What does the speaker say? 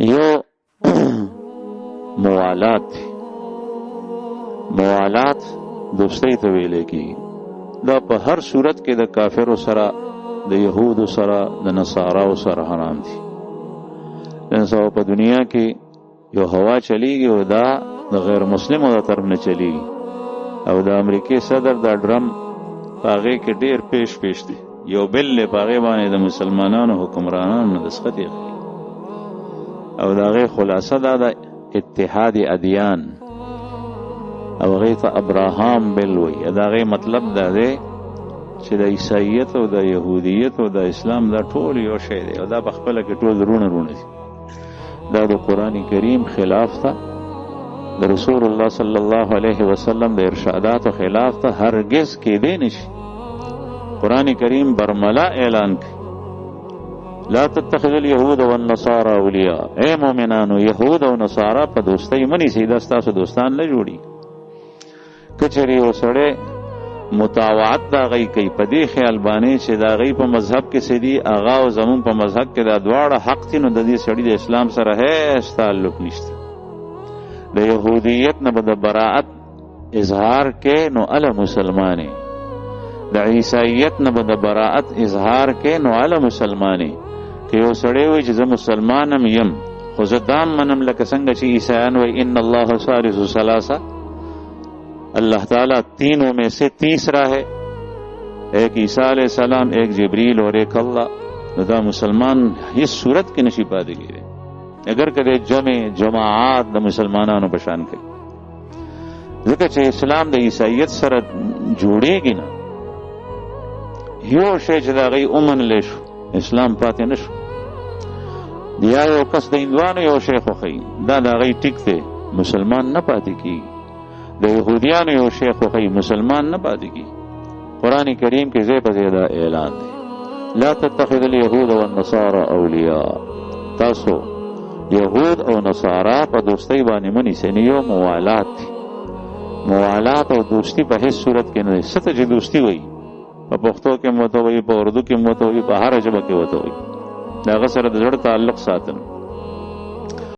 You موالات دی. موالات دوستۍ ته well کېږي. دا په هر صورت کې د کافرو سره، د یهودو سره، د نصاراو سره حرام دي. نن سبا په دنیا کې یو هوا چلیږي او دا د غیر مسلمو د طرف نه چلیږي، او د امریکای صدر دا ډرم پاغې کې ډیر پیش دي. یو بل پاغې باندې د مسلمانانو حکمرانانو دستخط اخلي، او دا غي خلاصه دا د اتحاد ادیان، او غي ته ابراهام بل وی. دا غي مطلب دا دی چې د عیسایت او د يهودیت او د اسلام دا ټول یو شی دی، او دا په خپل کې ټول رونه دي. دا د قران کریم خلاف ته، د رسول الله صلی الله علیه وسلم د ارشادات خلاف ته هرگز کې دی نشي. قران کریم برملا اعلان کوي لا تتخذ اليهود والنصارى اولیاء. اے مومنانو، یهود او نصارا په دوستۍ منی سي، دا ستاسو دوستان نه جوړي. کچری وسړې متاوعت دا غي کوي په دې خیال باندې چې دا غي په مذهب کې سدي اغا او زمون په مذهب کې دا دواړه حق دي، نو د دې سړي د اسلام سره هیڅ تعلق نشته. د يهودیت نه د براءت اظهار کې نو ال مسلمانې، د عیسایت نه د براءت اظهار کې نو ال مسلمانې. که یو سړی وي چې زه مسلمانم یم، خو زه دام منم لکه څنګه چې عیسایان وایي ان الله ثالث ثلاثه، اللہ تعالیٰ تینوں میں سے تیسرا ہے، ایک عیسیٰ علیہ السلام، ایک جبریل اور ایک اللہ. دا مسلمان اس صورت کی نشی پادے گی رہے اگر کدے جماعات دا مسلمانانو پشان کئی. ذکر چھے اسلام دا عیسائیت سر جوڑے گی نا، یو شے جدا غی امن لے شو، اسلام پاتے نشو. دیا یو کس دا اندوانو یو شیخ وخی، دا غی ٹک دے مسلمان نہ پاتے کی. د یهودیانو یو شیخ وخی، مسلمان نه پاتې کی. قرآن کریم کې ځای په ځای دا اعلان دی لا تتخذ اليهود والنصارى اولیاء. تاسو یهود او نصارا په دوستۍ باندې منی سي. یو موالات دی. موالات او دوستی په هیڅ صورت کې نه. ست چې دوستی وي په پښتو کې مو ته وي، په اردو کې مو ته وي، په هر ژبه کې وته وي. دا غسر د زړه تعلق ساتل.